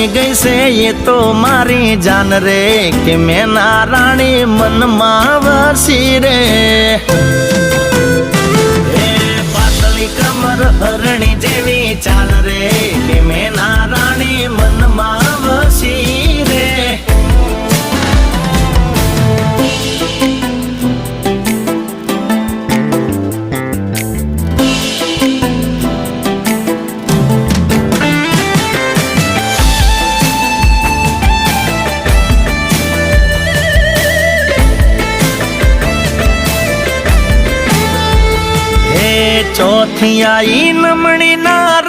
બની ગઈ છે એ તો મારી જાન રે કે મેના રાણી મનમાં વસી રે પાતળી કમર હરણી જેવી ચાલ રે કે મેના રાણી મનમાં વસી રે ચોથી આઈ નમણી ના